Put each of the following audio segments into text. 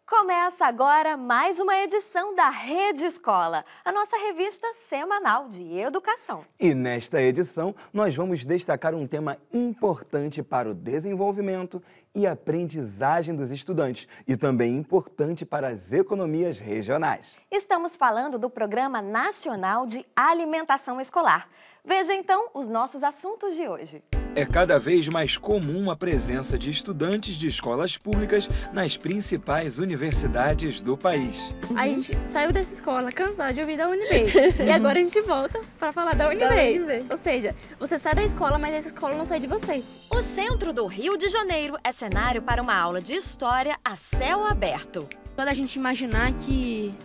Começa agora mais uma edição da Rede Escola, a nossa revista semanal de educação. E nesta edição, nós vamos destacar um tema importante para o desenvolvimento e aprendizagem dos estudantes e também importante para as economias regionais. Estamos falando do Programa Nacional de Alimentação Escolar. Veja então os nossos assuntos de hoje. É cada vez mais comum a presença de estudantes de escolas públicas nas principais universidades do país. A gente saiu dessa escola cansado de ouvir da UNB e agora a gente volta para falar da UNB. Ou seja, você sai da escola, mas essa escola não sai de você. O centro do Rio de Janeiro é cenário para uma aula de história a céu aberto. Quando a gente imaginar que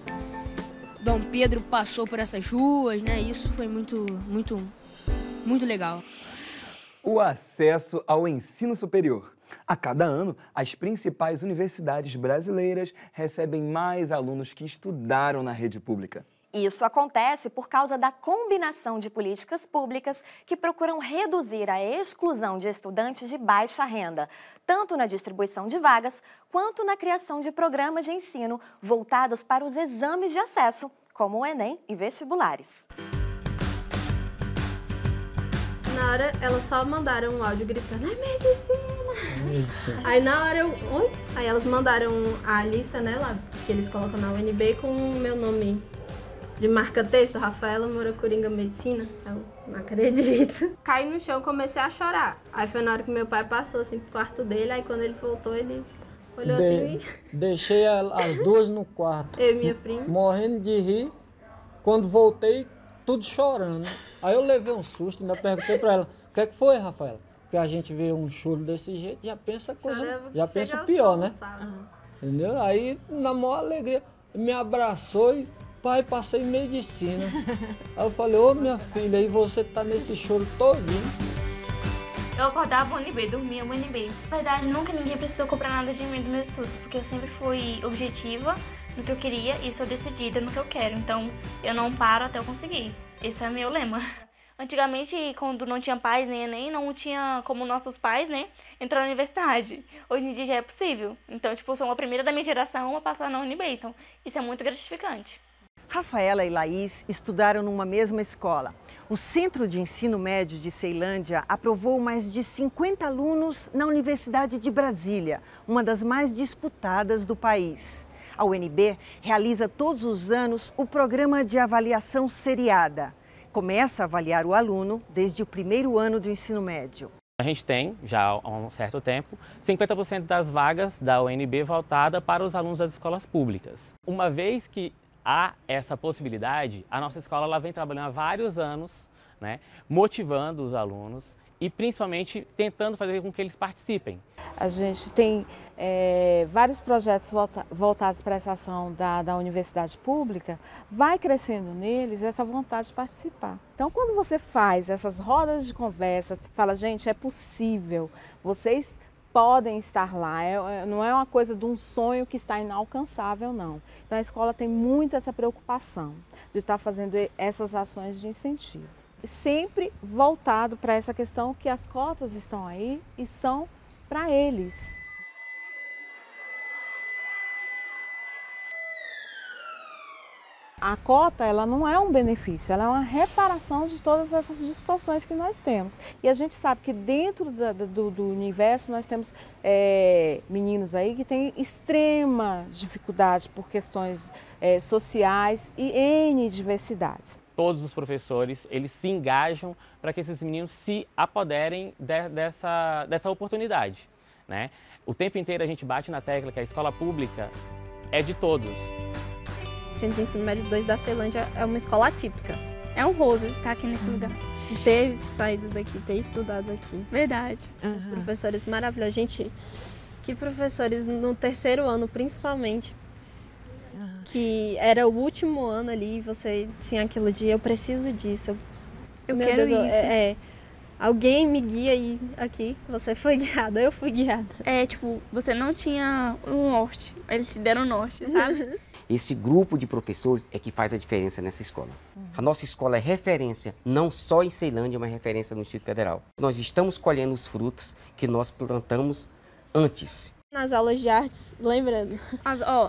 Dom Pedro passou por essas ruas, né? Isso foi muito legal. O acesso ao ensino superior. A cada ano, as principais universidades brasileiras recebem mais alunos que estudaram na rede pública. Isso acontece por causa da combinação de políticas públicas que procuram reduzir a exclusão de estudantes de baixa renda, tanto na distribuição de vagas, quanto na criação de programas de ensino voltados para os exames de acesso, como o Enem e vestibulares. Na hora, elas só mandaram um áudio gritando, é medicina! Aí na hora oi? Aí elas mandaram a lista, né, lá, que eles colocam na UNB com o meu nome de marca-texto, Rafaela Moura Coringa Medicina. Eu não acredito. Caí no chão, comecei a chorar. Aí foi na hora que meu pai passou, assim, pro quarto dele, aí quando ele voltou, ele olhou assim... Deixei as duas no quarto. Eu e minha prima. Morrendo de rir. Quando voltei, tudo chorando. Aí eu levei um susto, ainda perguntei pra ela, o que é que foi, Rafaela? Porque a gente vê um choro desse jeito, já pensa coisa, já pensa pior, né? Entendeu? Aí, na maior alegria, me abraçou e, pai, passei em medicina. Aí eu falei, ô minha filha, aí você tá nesse choro todinho. Eu acordava UNB, dormia UNB. Na verdade, nunca ninguém precisou comprar nada de mim dos meus estudos, porque eu sempre fui objetiva no que eu queria e sou decidida no que eu quero. Então, eu não paro até eu conseguir. Esse é o meu lema. Antigamente, quando não tinha pais nem Enem, não tinha como nossos pais, né, entrar na universidade. Hoje em dia já é possível. Então, tipo, eu sou uma primeira da minha geração a passar na UNB. Então, isso é muito gratificante. Rafaela e Laís estudaram numa mesma escola. O Centro de Ensino Médio de Ceilândia aprovou mais de 50 alunos na Universidade de Brasília, uma das mais disputadas do país. A UNB realiza todos os anos o programa de avaliação seriada. Começa a avaliar o aluno desde o primeiro ano do ensino médio. A gente tem, já há um certo tempo, 50% das vagas da UNB voltada para os alunos das escolas públicas. Uma vez que há essa possibilidade, a nossa escola ela vem trabalhando há vários anos, né, motivando os alunos e principalmente tentando fazer com que eles participem. A gente tem vários projetos voltados para essa ação da universidade pública, vai crescendo neles essa vontade de participar. Então, quando você faz essas rodas de conversa, fala, gente, é possível, vocês podem estar lá, não é uma coisa de um sonho que está inalcançável, não. Então, a escola tem muito essa preocupação de estar fazendo essas ações de incentivo. Sempre voltado para essa questão que as cotas estão aí e são para eles. A cota, ela não é um benefício, ela é uma reparação de todas essas distorções que nós temos. E a gente sabe que dentro do universo nós temos meninos aí que têm extrema dificuldade por questões sociais e N diversidades. Todos os professores, eles se engajam para que esses meninos se apoderem dessa oportunidade, né? O tempo inteiro a gente bate na tecla que a escola pública é de todos. O Centro de Ensino Médio 2 da Ceilândia é uma escola atípica. É honroso estar aqui nesse lugar. Ter saído daqui, ter estudado aqui. Verdade. Os professores maravilhosos. Gente, que professores no terceiro ano, principalmente, que era o último ano ali e você tinha aquilo de eu preciso disso. Eu quero isso. Alguém me guia aí, aqui, você foi guiada, eu fui guiada. Tipo, você não tinha um norte, eles te deram um norte, sabe? Esse grupo de professores é que faz a diferença nessa escola. A nossa escola é referência, não só em Ceilândia, mas referência no Distrito Federal. Nós estamos colhendo os frutos que nós plantamos antes. Nas aulas de artes, lembrando.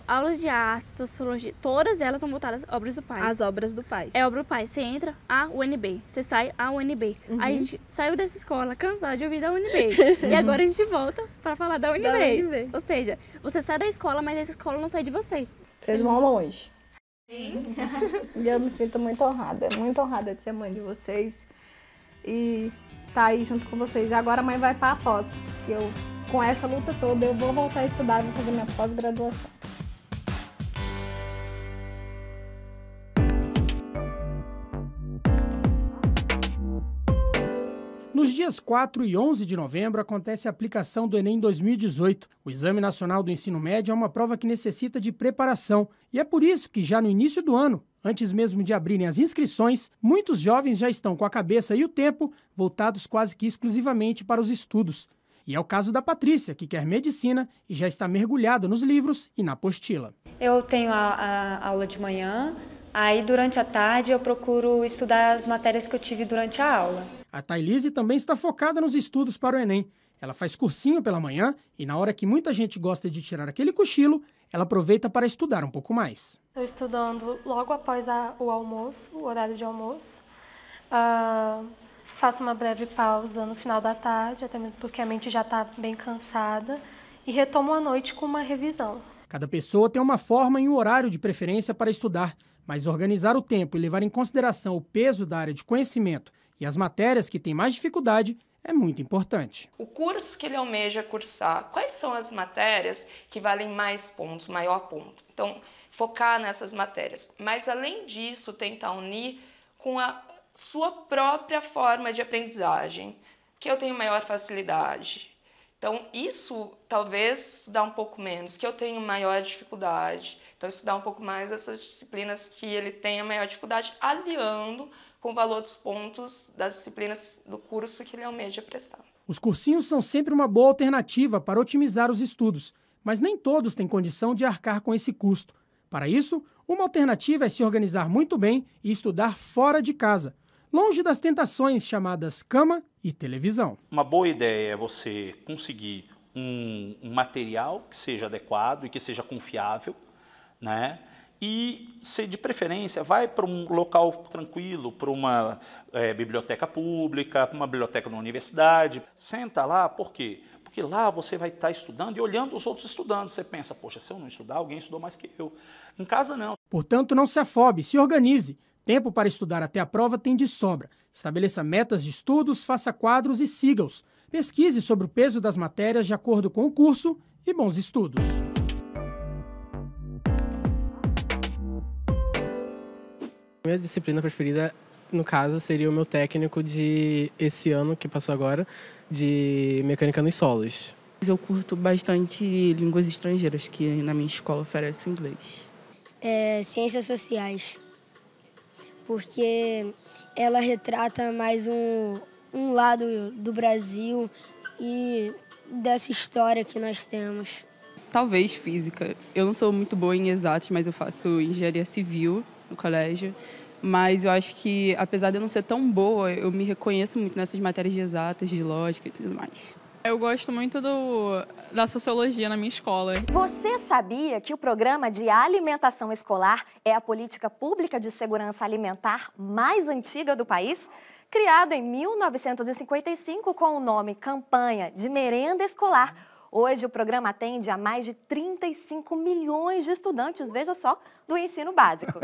Aulas de artes, sociologia, todas elas são voltadas às obras do Paes. As obras do Paes. É obra do Paes. Você entra, a UNB. Você sai, a UNB. A gente saiu dessa escola cansada de ouvir da UNB. E agora a gente volta para falar da UNB. Ou seja, você sai da escola, mas essa escola não sai de você. Vocês vão longe. E eu me sinto muito honrada de ser mãe de vocês. E tá aí junto com vocês. Agora a mãe vai para a pós. Com essa luta toda, eu vou voltar a estudar, vou fazer minha pós-graduação. Nos dias 4 e 11 de novembro acontece a aplicação do Enem 2018. O Exame Nacional do Ensino Médio é uma prova que necessita de preparação. E é por isso que já no início do ano, antes mesmo de abrirem as inscrições, muitos jovens já estão com a cabeça e o tempo voltados quase que exclusivamente para os estudos. E é o caso da Patrícia, que quer medicina e já está mergulhada nos livros e na apostila. Eu tenho a aula de manhã, aí durante a tarde eu procuro estudar as matérias que eu tive durante a aula. A Thailise também está focada nos estudos para o Enem. Ela faz cursinho pela manhã e na hora que muita gente gosta de tirar aquele cochilo, ela aproveita para estudar um pouco mais. Estou estudando logo após o almoço, o horário de almoço. Faço uma breve pausa no final da tarde, até mesmo porque a mente já está bem cansada, e retomo à noite com uma revisão. Cada pessoa tem uma forma e um horário de preferência para estudar, mas organizar o tempo e levar em consideração o peso da área de conhecimento e as matérias que têm mais dificuldade é muito importante. O curso que ele almeja cursar, quais são as matérias que valem mais pontos, maior ponto? Então, focar nessas matérias. Mas, além disso, tentar unir com a sua própria forma de aprendizagem, que eu tenho maior facilidade. Então, isso talvez estudar um pouco menos, que eu tenho maior dificuldade. Então, estudar um pouco mais essas disciplinas que ele tem a maior dificuldade, aliando com o valor dos pontos das disciplinas do curso que ele almeja prestar. Os cursinhos são sempre uma boa alternativa para otimizar os estudos, mas nem todos têm condição de arcar com esse custo. Para isso, uma alternativa é se organizar muito bem e estudar fora de casa, longe das tentações chamadas cama e televisão. Uma boa ideia é você conseguir um material que seja adequado e que seja confiável, né? E, se de preferência, vai para um local tranquilo, para uma biblioteca pública, para uma biblioteca na universidade. Senta lá, por quê? Porque lá você vai estar estudando e olhando os outros estudantes. Você pensa, poxa, se eu não estudar, alguém estudou mais que eu. Em casa, não. Portanto, não se afobe, se organize. Tempo para estudar até a prova tem de sobra. Estabeleça metas de estudos, faça quadros e siga-os. Pesquise sobre o peso das matérias de acordo com o curso e bons estudos. Minha disciplina preferida, no caso, seria o meu técnico de esse ano, que passou agora, de mecânica nos solos. Eu curto bastante línguas estrangeiras, que na minha escola oferece o inglês. Ciências sociais, porque ela retrata mais um lado do Brasil e dessa história que nós temos. Talvez física. Eu não sou muito boa em exatos, mas eu faço engenharia civil no colégio. Mas eu acho que, apesar de eu não ser tão boa, eu me reconheço muito nessas matérias de exatas, de lógica e tudo mais. Eu gosto muito da sociologia na minha escola. Você sabia que o programa de alimentação escolar é a política pública de segurança alimentar mais antiga do país? Criado em 1955 com o nome Campanha de Merenda Escolar, hoje o programa atende a mais de 35 milhões de estudantes, veja só, do ensino básico.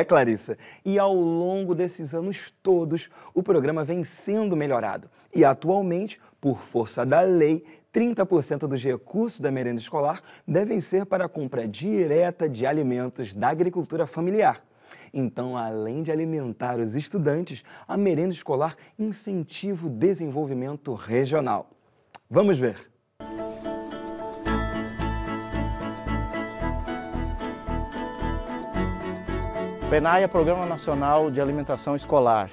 Clarissa, e ao longo desses anos todos, o programa vem sendo melhorado. E atualmente, por força da lei, 30% dos recursos da merenda escolar devem ser para a compra direta de alimentos da agricultura familiar. Então, além de alimentar os estudantes, a merenda escolar incentiva o desenvolvimento regional. Vamos ver. PNAE é Programa Nacional de Alimentação Escolar.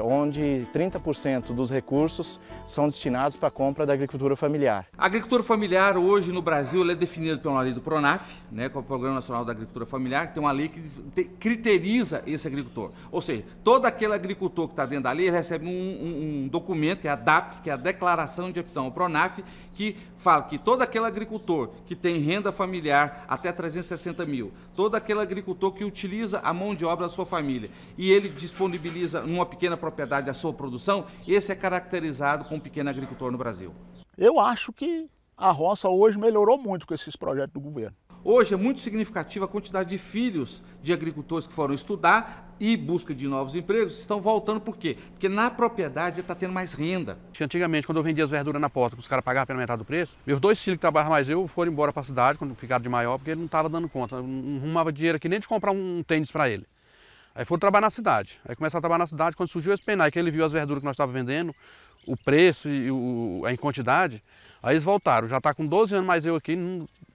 onde 30% dos recursos são destinados para a compra da agricultura familiar. A agricultura familiar hoje no Brasil ela é definida pela lei do PRONAF, né, que é o Programa Nacional da Agricultura Familiar, que tem uma lei que criteriza esse agricultor. Ou seja, todo aquele agricultor que está dentro da lei ele recebe um documento, que é a DAP, que é a Declaração de Aptidão ao PRONAF, que fala que todo aquele agricultor que tem renda familiar até 360 mil, todo aquele agricultor que utiliza a mão de obra da sua família e ele disponibiliza numa pequena propriedade a sua produção, esse é caracterizado como pequeno agricultor no Brasil. Eu acho que a roça hoje melhorou muito com esses projetos do governo. Hoje é muito significativa a quantidade de filhos de agricultores que foram estudar e busca de novos empregos, estão voltando por quê? Porque na propriedade está tendo mais renda. Antigamente, quando eu vendia as verduras na porta, que os caras pagavam pela metade do preço, meus 2 filhos que trabalhavam mais eu foram embora para a cidade, quando ficaram de maior, porque ele não estava dando conta, não arrumava dinheiro aqui nem de comprar um tênis para ele. Aí foram trabalhar na cidade. Aí começaram a trabalhar na cidade, quando surgiu esse PENAI, que ele viu as verduras que nós estávamos vendendo, o preço e a quantidade, aí eles voltaram. Já está com 12 anos mais eu aqui,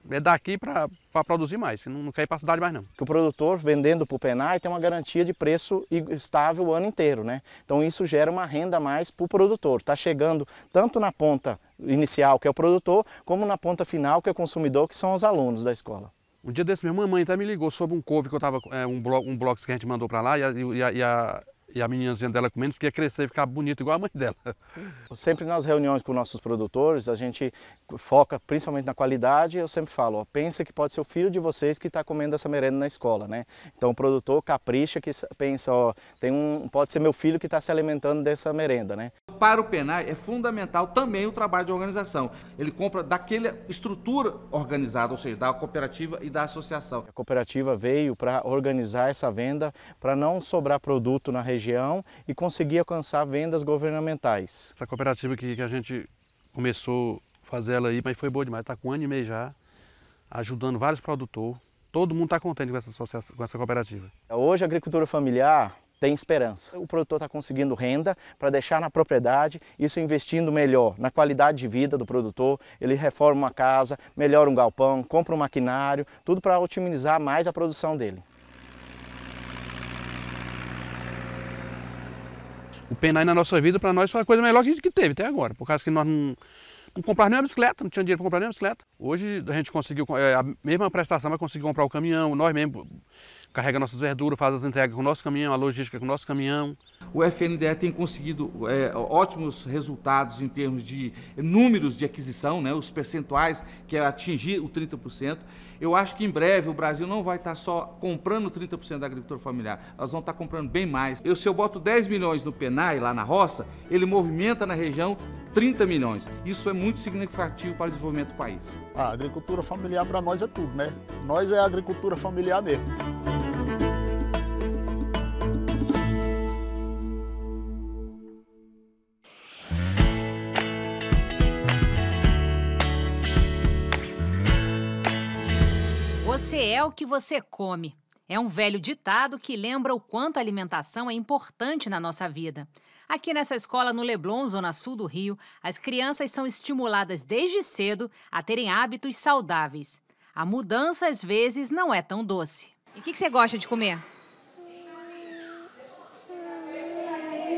é daqui para produzir mais, não quer ir para a cidade mais não. O produtor vendendo para o PENAI tem uma garantia de preço estável o ano inteiro, né? Então isso gera uma renda a mais para o produtor. Está chegando tanto na ponta inicial, que é o produtor, como na ponta final, que é o consumidor, que são os alunos da escola. Um dia desse, minha mamãe até me ligou sobre um couve que eu estava, um bloco que a gente mandou para lá e a meninazinha dela comendo, que ia crescer e ficar bonito igual a mãe dela. Sempre nas reuniões com nossos produtores, a gente foca principalmente na qualidade. Eu sempre falo, ó, pensa que pode ser o filho de vocês que está comendo essa merenda na escola, né? Então o produtor capricha, que pensa, ó, pode ser meu filho que está se alimentando dessa merenda, né? Para o PENAI é fundamental também o trabalho de organização. Ele compra daquela estrutura organizada, ou seja, da cooperativa e da associação. A cooperativa veio para organizar essa venda, para não sobrar produto na região e conseguir alcançar vendas governamentais. Essa cooperativa que a gente começou a fazer ela aí, mas foi boa demais, está com 1 ano e meio já, ajudando vários produtores. Todo mundo está contente com essa cooperativa. Hoje a agricultura familiar tem esperança. O produtor está conseguindo renda para deixar na propriedade, isso investindo melhor na qualidade de vida do produtor. Ele reforma uma casa, melhora um galpão, compra um maquinário, tudo para otimizar mais a produção dele. O PENAI na nossa vida, para nós, foi a coisa melhor que teve até agora, por causa que nós não comprávamos nem uma bicicleta, não tinha dinheiro para comprar nem uma bicicleta. Hoje a gente conseguiu, a mesma prestação, mas conseguiu comprar o caminhão, nós mesmos carrega nossas verduras, faz as entregas com o nosso caminhão, a logística com o nosso caminhão. O FNDE tem conseguido ótimos resultados em termos de números de aquisição, né, os percentuais, que é atingir o 30%. Eu acho que em breve o Brasil não vai estar só comprando 30% da agricultura familiar, nós vamos estar comprando bem mais. Se eu boto 10 milhões no PENAI, lá na roça, ele movimenta na região 30 milhões. Isso é muito significativo para o desenvolvimento do país. A agricultura familiar para nós é tudo, né? Nós é a agricultura familiar mesmo. Você é o que você come. É um velho ditado que lembra o quanto a alimentação é importante na nossa vida. Aqui nessa escola no Leblon, zona sul do Rio, as crianças são estimuladas desde cedo a terem hábitos saudáveis. A mudança, às vezes, não é tão doce. E o que você gosta de comer?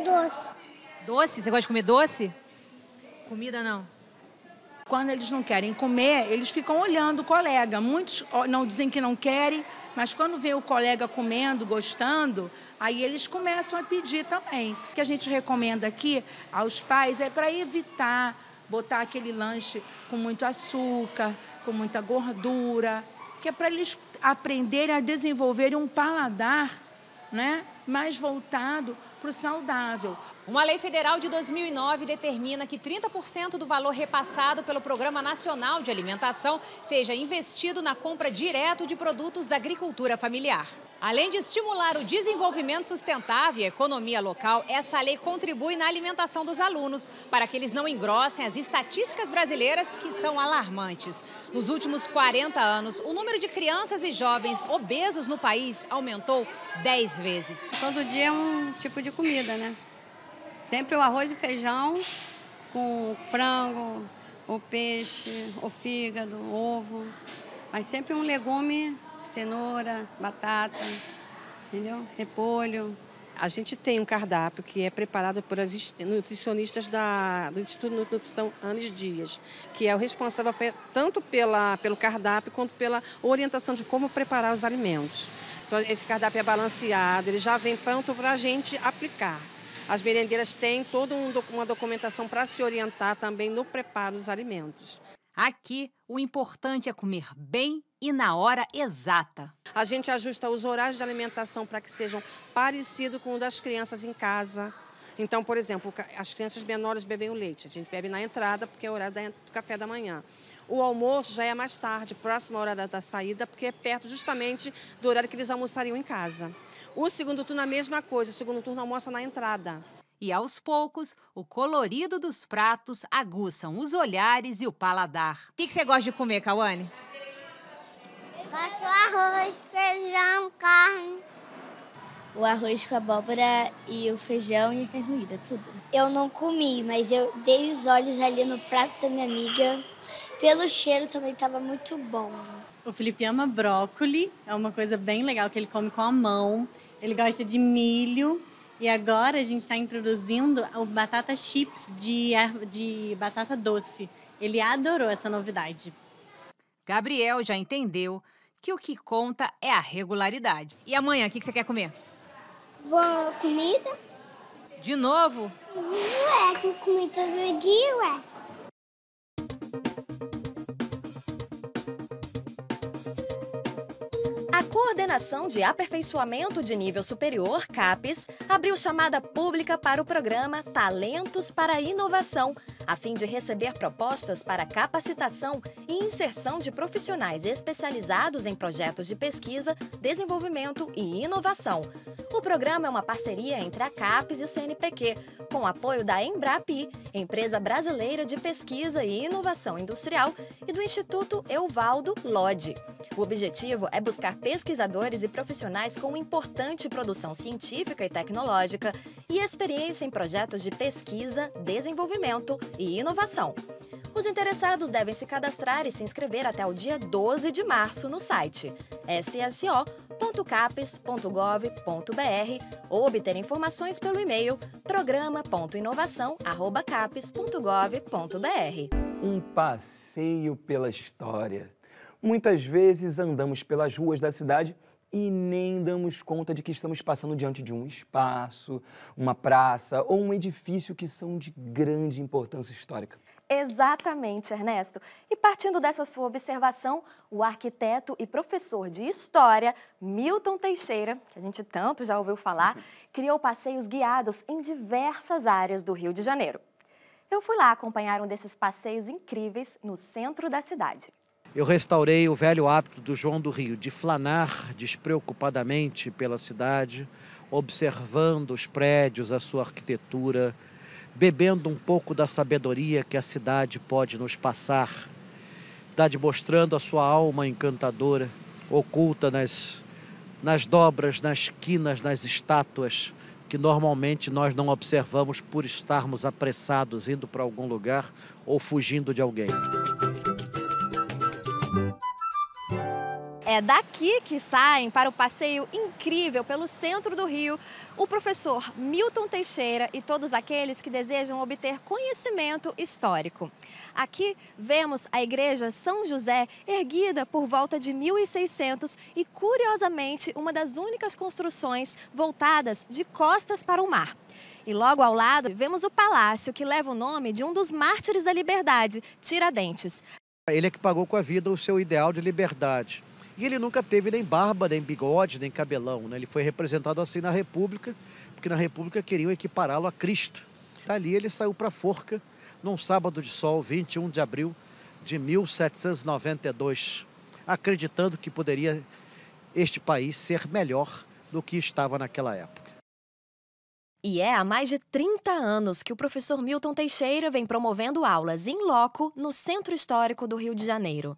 Doce. Doce? Você gosta de comer doce? Comida não. Quando eles não querem comer, eles ficam olhando o colega. Muitos não dizem que não querem, mas quando vê o colega comendo, gostando, aí eles começam a pedir também. O que a gente recomenda aqui aos pais é para evitar botar aquele lanche com muito açúcar, com muita gordura, que é para eles aprenderem a desenvolverem um paladar, né, mais voltado para o saudável. Uma lei federal de 2009 determina que 30% do valor repassado pelo Programa Nacional de Alimentação seja investido na compra direto de produtos da agricultura familiar. Além de estimular o desenvolvimento sustentável e a economia local, essa lei contribui na alimentação dos alunos para que eles não engrossem as estatísticas brasileiras, que são alarmantes. Nos últimos 40 anos, o número de crianças e jovens obesos no país aumentou 10 vezes. Todo dia é um tipo de comida, né? Sempre o arroz e feijão com frango, o peixe, o fígado, o ovo. Mas sempre um legume, cenoura, batata, entendeu? Repolho. A gente tem um cardápio que é preparado por as nutricionistas do Instituto de Nutrição Anis Dias, que é o responsável tanto pelo cardápio quanto pela orientação de como preparar os alimentos. Então, esse cardápio é balanceado, ele já vem pronto para a gente aplicar. As merendeiras têm toda uma documentação para se orientar também no preparo dos alimentos. Aqui, o importante é comer bem e na hora exata. A gente ajusta os horários de alimentação para que sejam parecidos com o das crianças em casa. Então, por exemplo, as crianças menores bebem o leite. A gente bebe na entrada, porque é o horário do café da manhã. O almoço já é mais tarde, próximo à hora da saída, porque é perto justamente do horário que eles almoçariam em casa. O segundo turno é a mesma coisa, o segundo turno almoça na entrada. E aos poucos, o colorido dos pratos aguçam os olhares e o paladar. O que você gosta de comer, Cauane? Gosto do arroz, feijão, carne. O arroz com abóbora e o feijão e a carne moída, tudo. Eu não comi, mas eu dei os olhos ali no prato da minha amiga. Pelo cheiro também estava muito bom. O Felipe ama brócoli, é uma coisa bem legal que ele come com a mão. Ele gosta de milho. E agora a gente está introduzindo o batata chips de batata doce. Ele adorou essa novidade. Gabriel já entendeu que o que conta é a regularidade. E amanhã, o que você quer comer? Comida. De novo? Ué, que eu comi todo dia, ué. A Coordenação de Aperfeiçoamento de Nível Superior, CAPES, abriu chamada pública para o programa Talentos para a Inovação, a fim de receber propostas para capacitação e inserção de profissionais especializados em projetos de pesquisa, desenvolvimento e inovação. O programa é uma parceria entre a CAPES e o CNPq, com apoio da Embrapi, empresa brasileira de pesquisa e inovação industrial, e do Instituto Evaldo Lodge. O objetivo é buscar pesquisadores e profissionais com importante produção científica e tecnológica e experiência em projetos de pesquisa, desenvolvimento e inovação. Os interessados devem se cadastrar e se inscrever até o dia 12 de março no site sso.capes.gov.br ou obter informações pelo e-mail programa.inovação@capes.gov.br. Um passeio pela história. Muitas vezes andamos pelas ruas da cidade e nem damos conta de que estamos passando diante de um espaço, uma praça ou um edifício que são de grande importância histórica. Exatamente, Ernesto. E partindo dessa sua observação, o arquiteto e professor de História, Milton Teixeira, que a gente tanto já ouviu falar, criou passeios guiados em diversas áreas do Rio de Janeiro. Eu fui lá acompanhar um desses passeios incríveis no centro da cidade. Eu restaurei o velho hábito do João do Rio de flanar despreocupadamente pela cidade, observando os prédios, a sua arquitetura, bebendo um pouco da sabedoria que a cidade pode nos passar. Cidade mostrando a sua alma encantadora, oculta nas dobras, nas quinas, nas estátuas, que normalmente nós não observamos por estarmos apressados, indo para algum lugar ou fugindo de alguém. É daqui que saem para o passeio incrível pelo centro do Rio o professor Milton Teixeira e todos aqueles que desejam obter conhecimento histórico. Aqui vemos a Igreja São José, erguida por volta de 1600 e, curiosamente, uma das únicas construções voltadas de costas para o mar. E logo ao lado vemos o palácio que leva o nome de um dos mártires da liberdade, Tiradentes. Ele é que pagou com a vida o seu ideal de liberdade. E ele nunca teve nem barba, nem bigode, nem cabelão, né? Ele foi representado assim na República, porque na República queriam equipará-lo a Cristo. Dali ele saiu para a forca num sábado de sol, 21 de abril de 1792, acreditando que poderia este país ser melhor do que estava naquela época. E é há mais de 30 anos que o professor Milton Teixeira vem promovendo aulas in loco no Centro Histórico do Rio de Janeiro.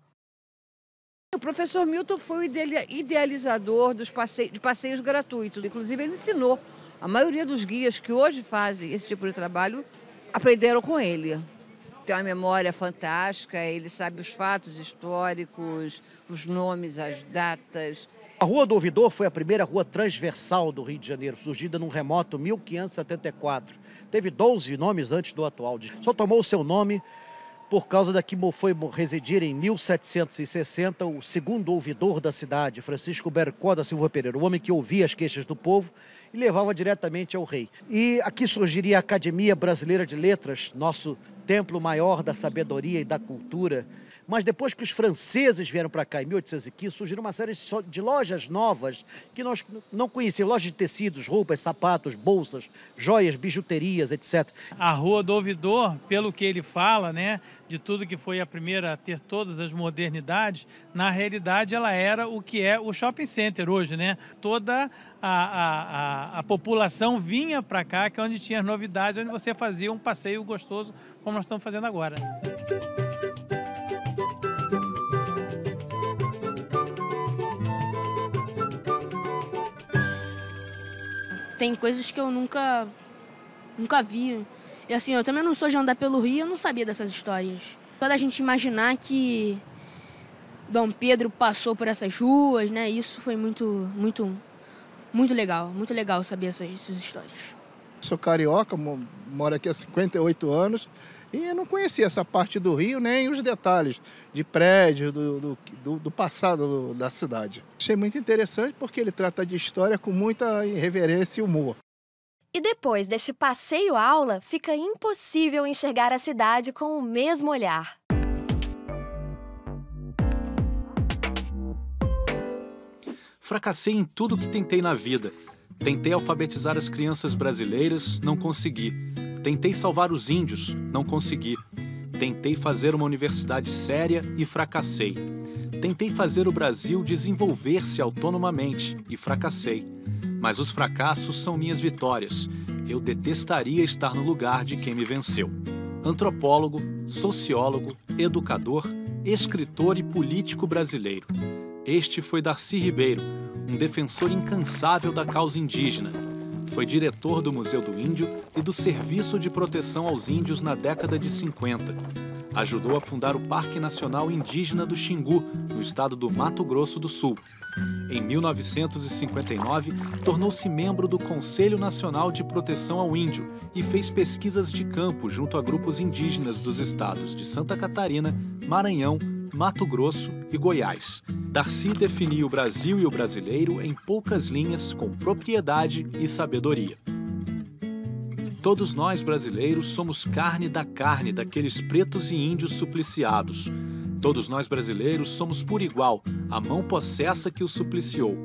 O professor Milton foi o idealizador de passeios gratuitos. Inclusive, ele ensinou. A maioria dos guias que hoje fazem esse tipo de trabalho aprenderam com ele. Tem uma memória fantástica, ele sabe os fatos históricos, os nomes, as datas. Rua do Ouvidor foi a primeira rua transversal do Rio de Janeiro, surgida num remoto 1574. Teve 12 nomes antes do atual. Só tomou o seu nome por causa da que foi residir em 1760 o segundo ouvidor da cidade, Francisco Bercó da Silva Pereira, o homem que ouvia as queixas do povo e levava diretamente ao rei. E aqui surgiria a Academia Brasileira de Letras, nosso templo maior da sabedoria e da cultura. Mas depois que os franceses vieram para cá, em 1815, surgiram uma série de lojas novas que nós não conhecíamos. Lojas de tecidos, roupas, sapatos, bolsas, joias, bijuterias, etc. A Rua do Ouvidor, pelo que ele fala, né, de tudo que foi a primeira a ter todas as modernidades, na realidade ela era o que é o shopping center hoje, né? Toda a população vinha para cá, que é onde tinha as novidades, onde você fazia um passeio gostoso, como nós estamos fazendo agora. Tem coisas que eu nunca vi. E assim, eu também não sou de andar pelo Rio, eu não sabia dessas histórias. Toda a gente imaginar que Dom Pedro passou por essas ruas, né? Isso foi muito legal saber essas histórias. Sou carioca, moro aqui há 58 anos e eu não conhecia essa parte do Rio, nem os detalhes de prédios, do passado da cidade. Achei muito interessante porque ele trata de história com muita irreverência e humor. E depois deste passeio-aula, fica impossível enxergar a cidade com o mesmo olhar. Fracassei em tudo que tentei na vida. Tentei alfabetizar as crianças brasileiras, não consegui. Tentei salvar os índios, não consegui. Tentei fazer uma universidade séria e fracassei. Tentei fazer o Brasil desenvolver-se autonomamente e fracassei. Mas os fracassos são minhas vitórias. Eu detestaria estar no lugar de quem me venceu. Antropólogo, sociólogo, educador, escritor e político brasileiro. Este foi Darcy Ribeiro, um defensor incansável da causa indígena. Foi diretor do Museu do Índio e do Serviço de Proteção aos Índios na década de 50. Ajudou a fundar o Parque Nacional Indígena do Xingu, no estado do Mato Grosso do Sul. Em 1959, tornou-se membro do Conselho Nacional de Proteção ao Índio e fez pesquisas de campo junto a grupos indígenas dos estados de Santa Catarina, Maranhão, Mato Grosso e Goiás. Darcy definiu o Brasil e o brasileiro em poucas linhas, com propriedade e sabedoria. Todos nós brasileiros somos carne daqueles pretos e índios supliciados. Todos nós brasileiros somos por igual a mão possessa que os supliciou,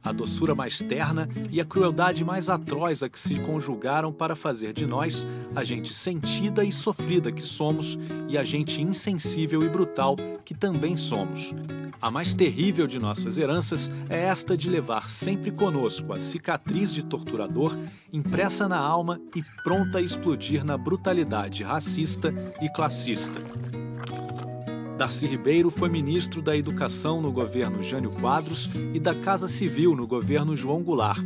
a doçura mais terna e a crueldade mais atroz a que se conjugaram para fazer de nós a gente sentida e sofrida que somos e a gente insensível e brutal que também somos. A mais terrível de nossas heranças é esta de levar sempre conosco a cicatriz de torturador impressa na alma e pronta a explodir na brutalidade racista e classista. Darcy Ribeiro foi ministro da Educação no governo Jânio Quadros e da Casa Civil no governo João Goulart.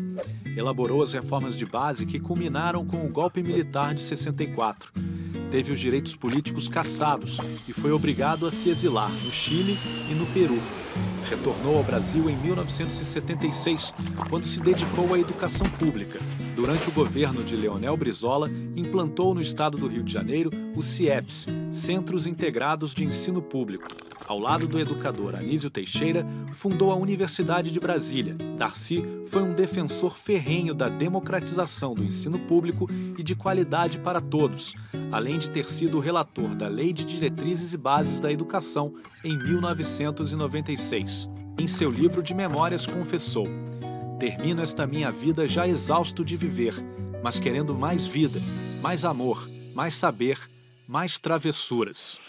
Elaborou as reformas de base que culminaram com o golpe militar de 64. Teve os direitos políticos cassados e foi obrigado a se exilar no Chile e no Peru. Retornou ao Brasil em 1976, quando se dedicou à educação pública. Durante o governo de Leonel Brizola, implantou no estado do Rio de Janeiro os CIEPs, Centros Integrados de Ensino Público. Ao lado do educador Anísio Teixeira, fundou a Universidade de Brasília. Darcy foi um defensor ferrenho da democratização do ensino público e de qualidade para todos, além de ter sido o relator da Lei de Diretrizes e Bases da Educação em 1996. Em seu livro de memórias confessou: "Termino esta minha vida já exausto de viver, mas querendo mais vida, mais amor, mais saber, mais travessuras."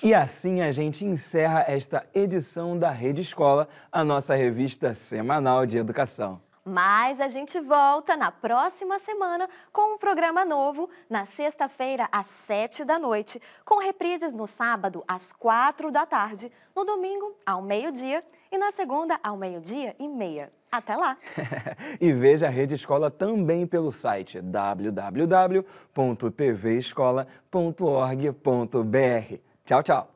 E assim a gente encerra esta edição da Rede Escola, a nossa revista semanal de educação. Mas a gente volta na próxima semana com um programa novo, na sexta-feira às 7 da noite, com reprises no sábado às 4 da tarde, no domingo ao meio-dia e na segunda ao 12:30. Até lá! E veja a Rede Escola também pelo site www.tvescola.org.br. Tchau, tchau!